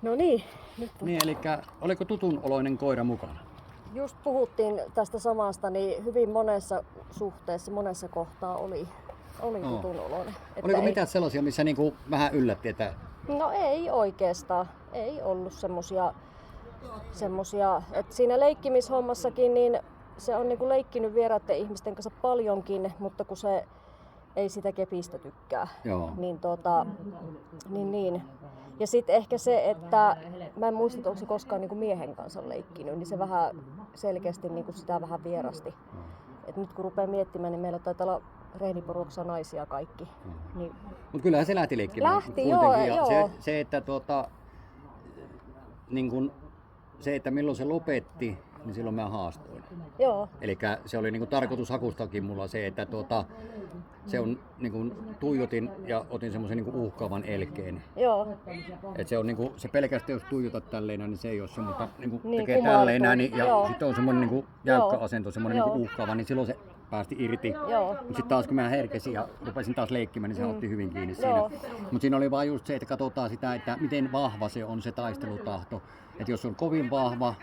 No niin, nyt Niin, eli oliko tutun oloinen koira mukana? just puhuttiin tästä samasta, niin hyvin monessa suhteessa, monessa kohtaa oli tutun oloinen. Että Oliko mitään sellaisia, missä niinku vähän yllätti, että... No ei oikeastaan. Ei ollut semmosia, että siinä leikkimishommassakin niin se on niinku leikkinyt vieraiden ihmisten kanssa paljonkin, mutta kun se ei sitä kepistä tykkää. Joo. Niin. Ja sitten ehkä se, että mä en muista, onko se koskaan niinku miehen kanssa leikkinyt, niin se vähän selkeästi niinku sitä vähän vierasti. Et nyt kun rupeaa miettimään, niin meillä taitaa olla reeniporuksessa naisia kaikki. Niin... Mutta kyllähän se lähti leikkimään. Lähti, joo. Se, että niin kun, se, että milloin se lopetti, niin silloin mä haastoin. Joo. Eli se oli niinku tarkoitushakustakin mulla se, että se on niinku tuijotin ja otin semmoisen niinku uhkaavan elkeen. Joo. Et se on niinku se pelkästään jos tuijotat tälleen niin se ei ole se, mutta niinku Niin, tekee kumartuu. tälleen niin, ja Joo. sitten on semmoinen niinku jäykkä Joo. asento, semmoinen Joo. niinku uhkaava, niin silloin se päästi irti. Joo. Mutta sitten taas kun mä herkesin ja rupesin taas leikkimään, niin se otti hyvin kiinni siinä. Joo. Mutta siinä oli vaan just se, että katsotaan sitä, että miten vahva se on se taistelutahto. Että jos on kovin vahva,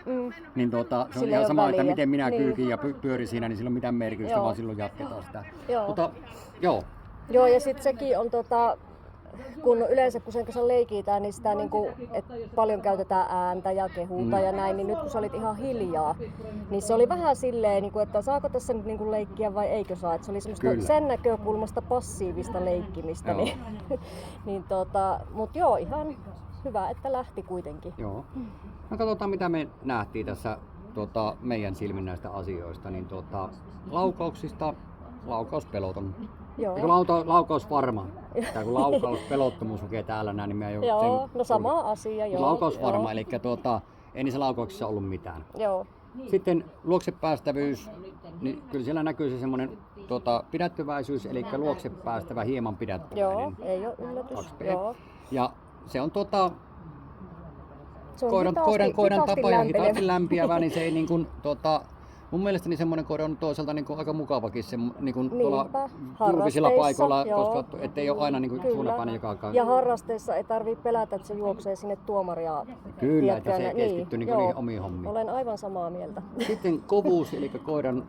niin se on Sillä ei ihan ole sama, väliä. että miten minä Niin. kyykin ja pyörin siinä, niin sillä on mitään merkitystä, Joo. vaan silloin jatketaan sitä. Joo. Mutta joo. Joo, ja sitten sekin on kun yleensä kun sen kanssa leikitään, niin sitä niinku, että paljon käytetään ääntä ja kehuta ja näin, niin nyt kun sä olit ihan hiljaa, niin se oli vähän silleen, niinku, että saako tässä nyt niinku leikkiä vai eikö saa. Et se oli semmoista Kyllä. sen näkökulmasta passiivista leikkimistä. Joo. Mut joo, ihan hyvä, että lähti kuitenkin. Joo. No katsotaan mitä me nähtiin tässä meidän silmin näistä asioista. Niin laukauksista laukauspeloton. Joo. Eikö laukaus varma? Tai kun laukauspelottomuus lukee täällä näin, niin mä jo Joo, no sama asia. Joo. Laukaus varma, Joo. eli ei niissä laukauksissa ollut mitään. Joo. Sitten luoksepäästävyys, niin kyllä siellä näkyy se semmoinen pidättyväisyys, eli luoksepäästävä hieman pidättyväinen. Joo, ei ole yllätys. 2P. Joo. Ja se on Se on koiran hitaasti tapa ja lämpenevä. hitaasti lämpiävä, niin se ei niin kuin, mun mielestäni semmoinen koira on toisaalta niin kuin aika mukavakin se, niin kuin tuolla julkisilla harrasteissa, paikoilla, joo. koska ettei ole aina niin kuin suunapäinen joka aikaa. Ja harrasteissa ei tarvitse pelätä, että se juoksee sinne tuomaria. Kyllä, että se tiedätkö, keskittyy niin joo. niihin omiin hommiin. Olen aivan samaa mieltä. Sitten kovuus, eli koiran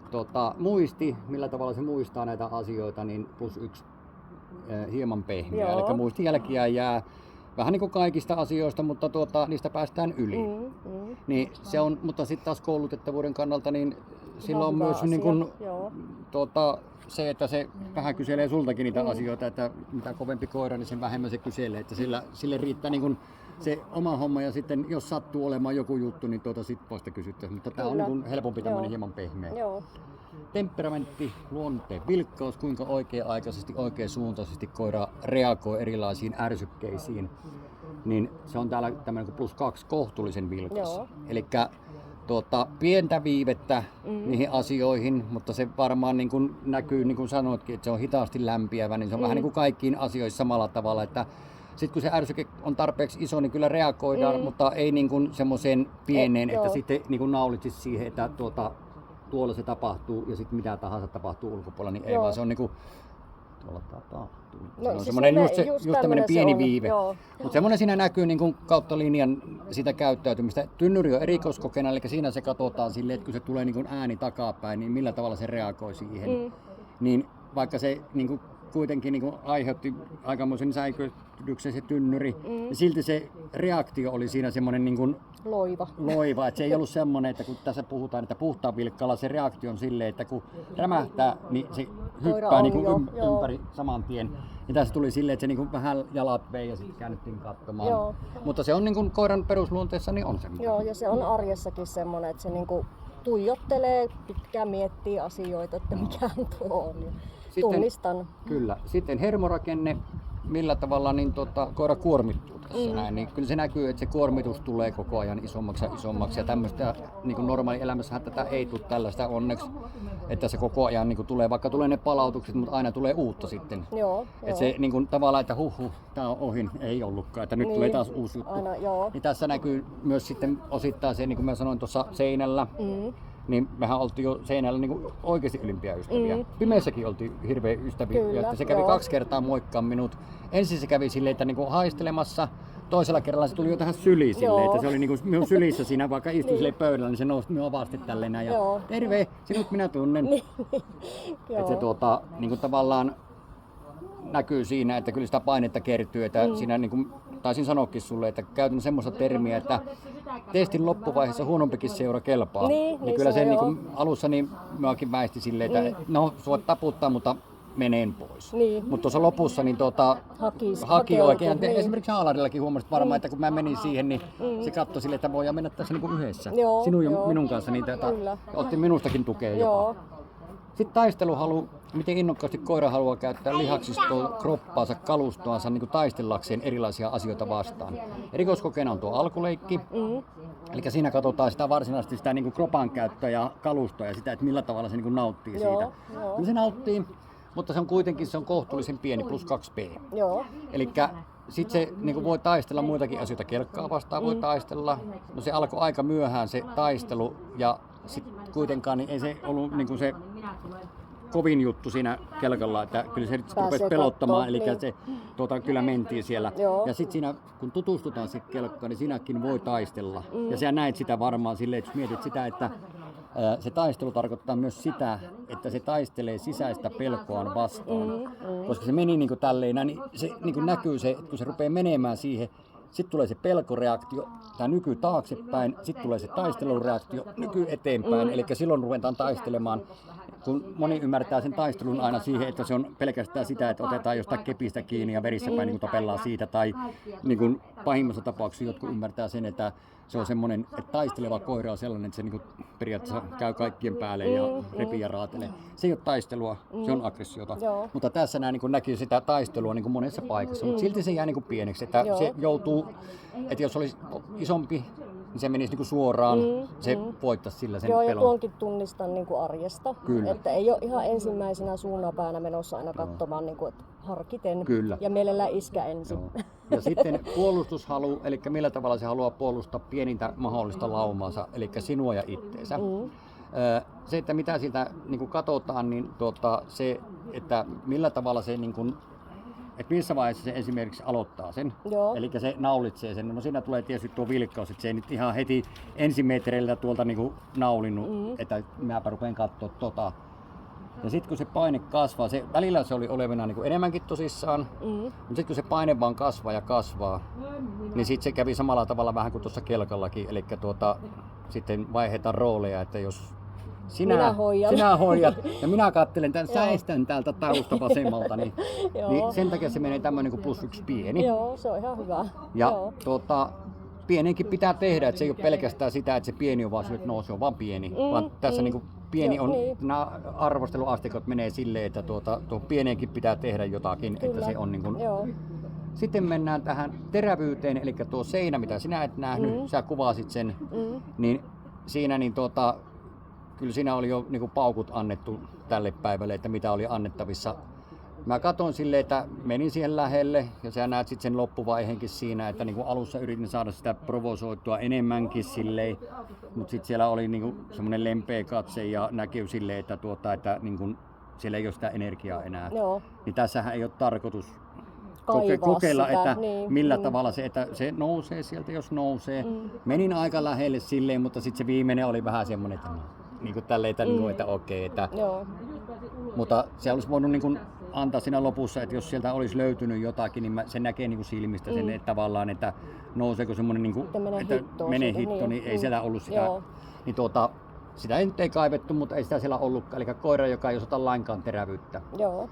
muisti, millä tavalla se muistaa näitä asioita, niin +1 hieman pehmeä. Joo. Eli muistijälkiä jää vähän niin kuin kaikista asioista, mutta niistä päästään yli. Niin se on, mutta sitten taas koulutettavuuden kannalta, niin sillä on hyvä myös asia. niin kuin, Joo. se, että se vähän kyselee sultakin niitä asioita, että mitä kovempi koira, niin sen vähemmän se kyselee. Että sille riittää niin kuin se oma homma ja sitten jos sattuu olemaan joku juttu, niin sitten vasta kysyttäisiin. Mutta tämä on niin kuin helpompi tämmöinen hieman pehmeä. Joo. Temperamentti, luonteen vilkkaus, kuinka oikea-aikaisesti, oikeasuuntaisesti koira reagoi erilaisiin ärsykkeisiin, niin se on täällä tämmöinen +2 kohtuullisen vilkas. Joo. Elikkä pientä viivettä niihin asioihin, mutta se varmaan niin kuin näkyy, niin kuin sanoitkin, että se on hitaasti lämpiävä, niin se on vähän niin kuin kaikkiin asioihin samalla tavalla, että sitten kun se ärsyke on tarpeeksi iso, niin kyllä reagoidaan, mutta ei niin kuin semmoiseen pieneen, että joo. sitten niin kuin naulitsisi siihen, että tuolla se tapahtuu ja sitten mitä tahansa tapahtuu ulkopuolella, niin ei Joo. vaan se on niinku tuolla tapahtuu. No, Se on siis semmoinen just just tämmönen tämmöinen se pieni on, viive. joo. Mutta semmoinen siinä näkyy niinku kautta linjan sitä käyttäytymistä. Tynnyri on erikoiskokeena, eli siinä se katsotaan silleen, että kun se tulee niinku ääni takapäin, niin millä tavalla se reagoi siihen. Niin vaikka se niinku kuitenkin niinku aiheutti aikamoisen säikytyksen se tynnyri, niin silti se reaktio oli siinä semmoinen niinku loiva. Että se ei ollut semmoinen, että kun tässä puhutaan, että puhtaan vilkkaalla se reaktio on silleen, että kun rämähtää, niin se hyppää niinku ympäri saman tien. Ja tässä tuli silleen, että se niinku vähän jalat vei ja sitten käännyttiin katsomaan. Joo. Mutta se on niinku koiran perusluonteessa, niin on semmoinen. Joo, ja se on arjessakin semmoinen, että se niinku tuijottelee, pitkään miettii asioita, että mikä tuo on. Tunnistan. Kyllä. Sitten hermorakenne, millä tavalla niin koira kuormittuu tässä näin. Niin kyllä se näkyy, että se kuormitus tulee koko ajan isommaksi ja tämmöistä niin normaali elämässähän tätä ei tule tällaista onneksi, että se koko ajan niin tulee, vaikka tulee ne palautukset, mutta aina tulee uutta sitten. Joo. Että se niin tavallaan, että tää on ohi, ei ollutkaan, että nyt tulee taas uusi juttu. Aina, joo. Niin tässä näkyy myös sitten osittain se, niin kuin mä sanoin tuossa seinällä, niin mehän oltiin jo seinällä niin kuin oikeasti ylimpiä ystäviä. Pimeessäkin oltiin hirveän ystäviä. Kyllä, Se kävi joo. 2 kertaa moikkaa minut. Ensin se kävi silleen, että niin kuin haistelemassa, toisella kerralla se tuli jo tähän syliin silleen, Joo. että se oli niinku minun sylissä siinä, vaikka istui sille pöydällä, niin se nousi minua vasti tälleen näin ja Joo. terve, sinut minä tunnen. Että se niinku tavallaan näkyy siinä, että kyllä sitä painetta kertyy, että siinä niinku, taisin sanoakin sulle, että käytän semmoista termiä, että testin loppuvaiheessa huonompikin seura kelpaa. Niin kyllä se sen on, niinku alussa niin minäkin väisti silleen, että no sua taputtaa, mutta meneen pois. Niin. Mutta tuossa lopussa niin haki hakeutui, oikein. niin. Esimerkiksi Haalarillakin huomasit varmaan, että kun mä menin siihen, niin se katsoi silleen, että voidaan mennä tässä niinku yhdessä. Joo, Sinun ja joo. minun kanssa niitä, Kyllä. otti minustakin tukea jopa. Joo. Sitten taisteluhalu, miten innokkaasti koira haluaa käyttää lihaksistoa, kroppaansa, kalustoansa niin kuin taistellakseen erilaisia asioita vastaan. Erikoiskokeena on tuo alkuleikki, eli siinä katsotaan sitä varsinaisesti sitä niin kuin kropan käyttöä ja kalustoa ja sitä, että millä tavalla se niin kuin nauttii siitä. Joo. Kyllä se nauttii, mutta se on kuitenkin kohtuullisen pieni, plus 2p. Joo. Eli sitten se niin voi taistella muitakin asioita, kelkkaa vastaan voi taistella. No se alkoi aika myöhään se taistelu ja sitten kuitenkaan niin ei se ollut niin se kovin juttu siinä kelkalla, että kyllä se rupesi pelottamaan, eli niin. se kyllä mentiin siellä. Joo. Ja sitten siinä, kun tutustutaan siihen kelkkaan, niin sinäkin voi taistella. Ja sä näit sitä varmaan silleen, että jos mietit sitä, että se taistelu tarkoittaa myös sitä, että se taistelee sisäistä pelkoaan vastaan. Koska se meni niin kuin tälleen, niin se niin kuin näkyy se, että kun se rupeaa menemään siihen, sitten tulee se pelkoreaktio, tämä nyky taaksepäin, sitten tulee se taistelureaktio, nyky eteenpäin, eli silloin ruvetaan taistelemaan. Kun moni ymmärtää sen taistelun aina siihen, että se on pelkästään sitä, että otetaan jostain kepistä kiinni ja verissä päin niin tapellaan siitä, tai niin kuin pahimmassa tapauksessa jotkut ymmärtää sen, että se on semmoinen, että taisteleva koira on sellainen, että se niin kuin periaatteessa käy kaikkien päälle ja repii ja raatelee. Se ei ole taistelua, se on aggressiota. Joo. Mutta tässä nämä niin näkyy sitä taistelua niin monessa paikassa, mutta silti se jää niin pieneksi, että se joutuu, että jos olisi isompi, niin se menisi niin suoraan, se voittaisi sillä sen Joo, ja pelon. tuonkin tunnistan niin kuin arjesta. Kyllä. Että ei ole ihan ensimmäisenä suunnapäänä menossa aina katsomaan, niin kuin, että harkiten Kyllä. ja mielellään iskä ensin. Joo. Ja sitten puolustushalu, eli millä tavalla se haluaa puolustaa pienintä mahdollista laumaansa, eli sinua ja itteensä. Se, että mitä siltä niin kuin katsotaan, niin se, että millä tavalla se, niin kuin, että missä vaiheessa se esimerkiksi aloittaa sen, Joo. eli se naulitsee sen. No siinä tulee tietysti tuo vilkkaus, että se ei nyt ihan heti ensimetreillä tuolta niin kuin naulinut, että mäpä rupean katsoa . Ja sitten kun se paine kasvaa, välillä se oli olevina niin kuin enemmänkin tosissaan, mutta sitten kun se paine vaan kasvaa, niin sitten se kävi samalla tavalla vähän kuin tuossa kelkallakin, eli sitten vaihdetaan rooleja, että jos sinä hoidat ja minä katselen tämän säestän täältä tausta vasemmalta, niin sen takia se menee tämmöinen kuin +1 pieni. Joo, se on ihan hyvä. Ja Joo. pienenkin pitää tehdä, että se ei ole pelkästään sitä, että se pieni on vaan se, että no, se on vaan pieni, vaan tässä niin kuin pieni Joo, on, niin. nämä arvosteluasteikot menee silleen, että tuo pieneenkin pitää tehdä jotakin, Kyllä. että se on niin kuin. Joo. Sitten mennään tähän terävyyteen, eli tuo seinä, mitä sinä et nähnyt, sä kuvasit sen, niin siinä niin kyllä siinä oli jo niin kuin paukut annettu tälle päivälle, että mitä oli annettavissa. Mä katson silleen, että menin siihen lähelle ja sä näet sitten sen loppuvaiheenkin siinä, että niinku alussa yritin saada sitä provosoitua enemmänkin silleen, mutta sitten siellä oli niinku semmoinen lempeä katse ja näkyy silleen, että niinku siellä ei ole sitä energiaa enää. Joo. Niin tässähän ei ole tarkoitus Kaivaa kokeilla, sitä, että niin, millä tavalla se, että se nousee sieltä, jos nousee. Menin aika lähelle silleen, mutta sitten se viimeinen oli vähän semmoinen, että niinku tälleen, että okei, että Joo. mutta se olisi voinut niin kuin antaa siinä lopussa, että jos sieltä olisi löytynyt jotakin, niin se näkee niin kuin silmistä sen, että tavallaan, että nouseeko semmoinen, niin kuin, että menee hitto, niin ei siellä ollut sitä. Joo. Niin sitä ei nyt ei kaivettu, mutta ei sitä siellä ollutkaan. Eli koira, joka ei osata lainkaan terävyyttä. Joo.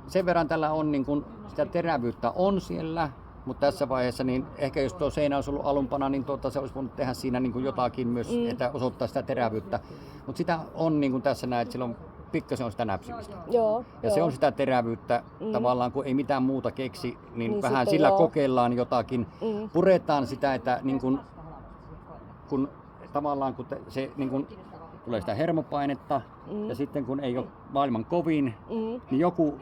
Sen verran tällä on niin kuin, sitä terävyyttä on siellä, mutta tässä vaiheessa, niin ehkä jos tuo seinä olisi ollut alumpana, niin se olisi voinut tehdä siinä niin kuin jotakin myös, että osoittaa sitä terävyyttä. Mutta sitä on niin kuin tässä näet, että silloin pikkasen on sitä näpsimistä. Joo. Ja se on sitä terävyyttä, tavallaan kun ei mitään muuta keksi, niin vähän sitten sillä joo. kokeillaan jotakin. Puretaan sitä, että niin kun tavallaan kun se niin kun tulee sitä hermopainetta ja sitten kun ei ole maailman kovin, niin joku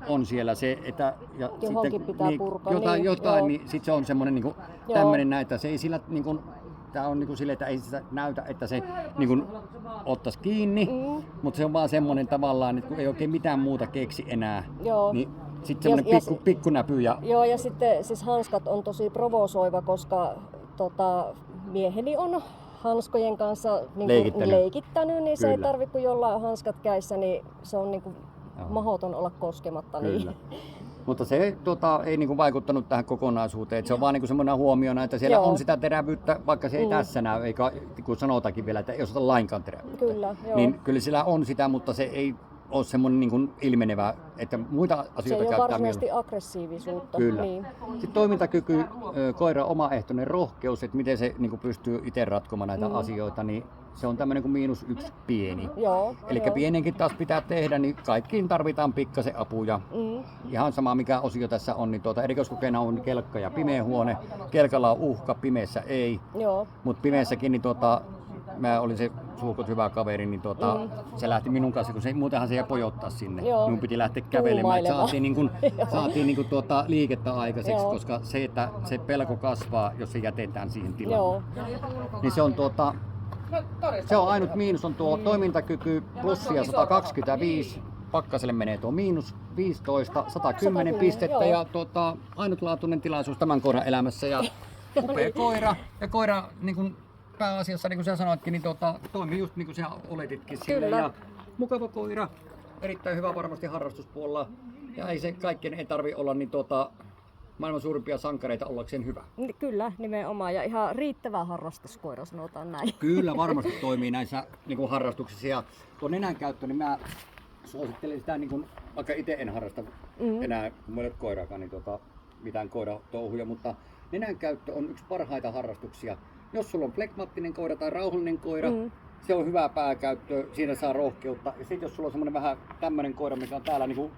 on siellä se, että ja johonkin sitten, pitää niin, purkaa. jotain, joo. niin sitten se on semmoinen niin tämmöinen näitä. Se ei sillä niin kun, tää on niin sille, että ei sitä näytä, että se niin ottaisi kiinni, mutta se on vaan semmoinen tavallaan, että kun ei oikein mitään muuta keksi enää, Joo. niin sitten semmoinen pikkunäpy ja Joo, ja sitten siis hanskat on tosi provosoiva, koska mieheni on hanskojen kanssa leikittänyt, niin se ei tarvitse, kun jollain on hanskat käissä, niin se on niin kuin mahdoton olla koskematta. Kyllä. Mutta se ei niinku vaikuttanut tähän kokonaisuuteen. Se on vaan niinku semmoinen huomiona, että siellä on sitä terävyyttä, vaikka se ei tässä näy, eikä kun sanotaankin vielä, että ei osata lainkaan terävyyttä. Kyllä, niin kyllä siellä on sitä, mutta se ei ole semmoinen niinku ilmenevä, että muita asioita käyttää. Se ei ole varsinaisesti aggressiivisuutta. Kyllä. Niin. Sitten toimintakyky, koiran omaehtoinen rohkeus, että miten se niinku pystyy itse ratkomaan näitä asioita, niin se on tämmöinen kuin -1 pieni. Eli pienenkin taas pitää tehdä, niin kaikkiin tarvitaan pikkasen apuja. Ihan sama mikä osio tässä on, niin erikoiskokeena on kelkka ja pimeä huone. Kelkalla on uhka, pimeässä ei. Mutta pimeässäkin niin mä olin se suukot hyvä kaveri, niin se lähti minun kanssa, kun muutenhan se ei pojottaa sinne. Minun piti lähteä kävelemään, että saatiin liikettä aikaiseksi, koska se, että se pelko kasvaa, jos se jätetään siihen tilaan. Niin se on se on ainut miinus on tuo toimintakyky, plussia 125, pakkaselle menee tuo -15, 110 pistettä ja ainutlaatuinen tilaisuus tämän koiran elämässä ja upea koira. Ja koira niin kuin pääasiassa, niin kuin sä sanoitkin, niin toimii just niin kuin sä oletitkin sille. Ja mukava koira, erittäin hyvä varmasti harrastuspuolella ja ei se kaikkien ei tarvi olla niin maailman suurimpia sankareita ollakseen hyvä. Kyllä, nimenomaan. Ja ihan riittävä harrastuskoira, sanotaan näin. Kyllä, varmasti toimii näissä niin kuin harrastuksissa. Ja tuo nenänkäyttö, niin mä suosittelen sitä, niin kuin, vaikka itse en harrasta enää, kun mulla ei ole koiraakaan, niin mitään koiratouhuja, mutta nenänkäyttö on yksi parhaita harrastuksia. Jos sulla on flegmaattinen koira tai rauhallinen koira, se on hyvää pääkäyttöä, siinä saa rohkeutta. Ja sitten jos sulla on semmoinen vähän tämmöinen koira, mikä on täällä niin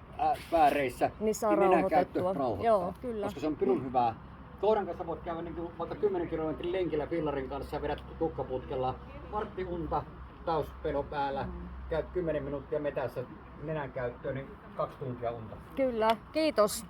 vääreissä, niin saa nenänkäyttö rauhoittaa. Joo, kyllä. Koska se on pirun hyvää. Koiran kanssa voit käydä niin vaikka 10 kilometrin lenkillä fillarin kanssa ja vedät tukkaputkella. Vartti unta, tauspelo päällä, käyt 10 minuuttia metässä nenänkäyttöön, niin 2 tuntia unta. Kyllä, kiitos.